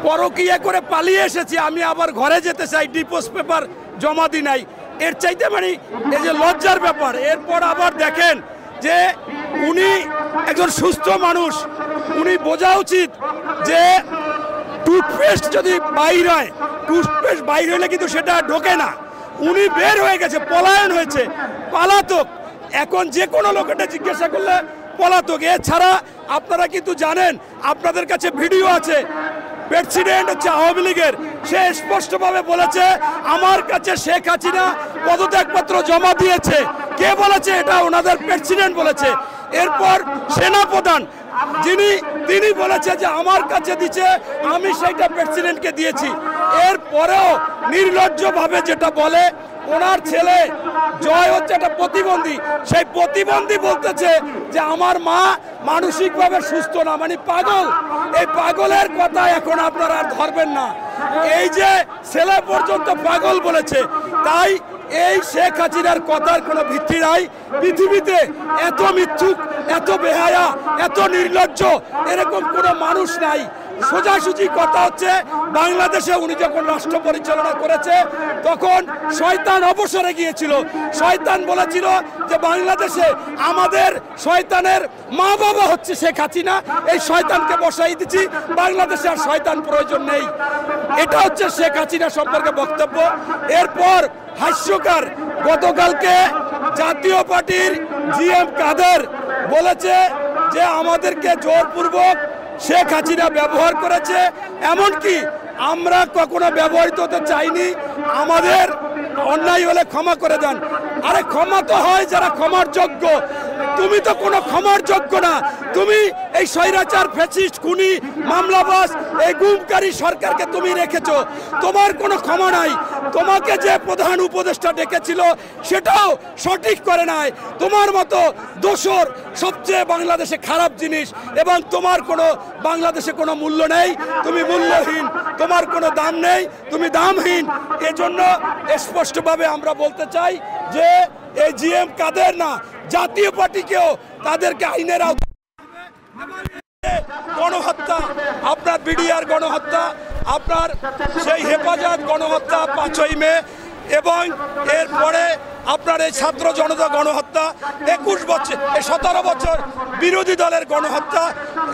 পরকীয়া করে পালিয়ে এসেছি, আমি আবার ঘরে যেতে চাই, ডিভোর্স পেপার জমা দিই নাই, এর চাইতে মানে এই যে লজ্জার ব্যাপার। এরপর আবার দেখেন যে উনি একজন সুস্থ মানুষ, উনি বোঝা উচিত যে টুথপেস্ট যদি বাইর হয়, টুথপেস্ট বাইর হলে কিন্তু সেটা ঢোকে না। উনি বের হয়ে গেছে, পলায়ন হয়েছে, পালাতক। এখন যে কোনো লোকেটা জিজ্ঞাসা করলে পলাতক। এছাড়া আপনারা কিন্তু জানেন, আপনাদের কাছে ভিডিও আছে, প্রেসিডেন্ট হচ্ছে আওয়ামী লীগের, সে স্পষ্টভাবে বলেছে আমার কাছে শেখ হাসিনা পদত্যাগপত্র জমা দিয়েছে। কে বলেছে? এটা ওনাদের প্রেসিডেন্ট বলেছে। এরপর সেনাপ্রধান তিনি বলেছে যে আমার কাছে দিচ্ছে, আমি সেইটা প্রেসিডেন্টকে দিয়েছি। এরপরেও নির্লজ্জভাবে যেটা বলে, ওনার ছেলে জয় হচ্ছে একটা প্রতিবন্ধী, সেই প্রতিবন্ধী বলতেছে যে আমার মা মানসিকভাবে সুস্থ না, মানে পাগল। এই পাগলের কথা এখন আপনারা আর ধরবেন না। এই যে ছেলে পর্যন্ত পাগল বলেছে, তাই এই শেখ হাসিনার কথার কোনো ভিত্তি নাই। পৃথিবীতে এত মিথ্যুক, এত বেহায়া, এত নির্লজ্জ এরকম কোনো মানুষ নাই। সোজাসুজি কথা হচ্ছে, বাংলাদেশে উনি যখন রাষ্ট্র পরিচালনা করেছে তখন শয়তান অবসরে গিয়েছিল। শয়তান বলেছিল যে বাংলাদেশে আমাদের শয়তানের মা বাবা হচ্ছে শেখ হাসিনা, এই শয়তানকে বসাই দিচ্ছি, বাংলাদেশে আর শয়তান প্রয়োজন নেই। এটা হচ্ছে শেখ হাসিনা সম্পর্কে বক্তব্য। এরপর হাস্যকর, গতকালকে জাতীয় পার্টির জিএম কাদের বলেছে যে আমাদেরকে জোরপূর্বক শেখ হাসিনা ব্যবহার করেছে, এমনকি আমরা কখনো ব্যবহৃত হতে চাইনি, আমাদের অন্যায় হলে ক্ষমা করে দেন। আরে ক্ষমা তো হয় যারা ক্ষমার যোগ্য, তুমি তো কোনো ক্ষমার যোগ্য না। তুমি এই স্বৈরাচার, ফ্যাসিস্ট, খুনি, মামলাবাজ, এই গুমকারী সরকারকে তুমি রেখেছো, তোমার কোনো ক্ষমা নাই। তোমাকে যে প্রধান উপদেষ্টা ডেকেছিল সেটাও সঠিক করে নাই। তোমার মতো দোসর সবচেয়ে বাংলাদেশে খারাপ জিনিস, এবং তোমার কোনো বাংলাদেশে কোনো মূল্য নেই, তুমি মূল্যহীন, তোমার কোনো দাম নেই, তুমি দামহীন। এজন্য স্পষ্টভাবে আমরা বলতে চাই যে এই জিএম কাদের না, জাতীয় পার্টিকেও তাদেরকে আইনের আওতায় গণহত্যা, আপনার বিডিআর গণহত্যা, আপনার সেই হেফাজত গণহত্যা 5ই মে, এবং এরপরে আপনার এই ছাত্র জনতা গণহত্যা, 21 বছর, 17 বছর বিরোধী দলের গণহত্যা,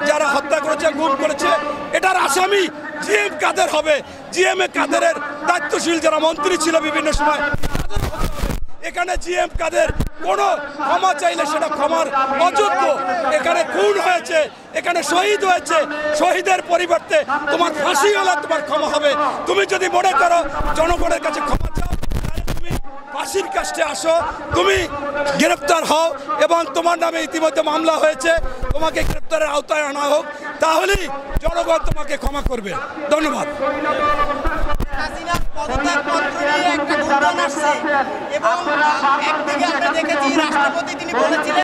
যারা হত্যা করেছে, গুম করেছে, এটার আসামি জিএম কাদের হবে। জিএম কাদেরের দায়িত্বশীল যারা মন্ত্রী ছিল বিভিন্ন সময়, এখানে জিএম কাদের কোনো ক্ষমা চাইলে সেটা ক্ষমার অযোগ্য। এখানে খুন হয়েছে, এখানে শহীদ হয়েছে, শহীদের পরিবর্তে তোমার ফাঁসি হলে তোমার ক্ষমা হবে। তুমি যদি মনে করো জনগণের কাছে ক্ষমা চাও, তুমি ফাঁসির কাছে আসো, তুমি গ্রেপ্তার হও, এবং তোমার নামে ইতিমধ্যে মামলা হয়েছে, তোমাকে গ্রেপ্তারের আওতায় আনা হোক, তাহলেই জনগণ তোমাকে ক্ষমা করবে। ধন্যবাদ। হাসিনা পদত্যাগপত্র নিয়ে একটা গুঞ্জন আসছে, এবং একদিকে আমরা দেখেছি রাষ্ট্রপতি তিনি বলেছিলেন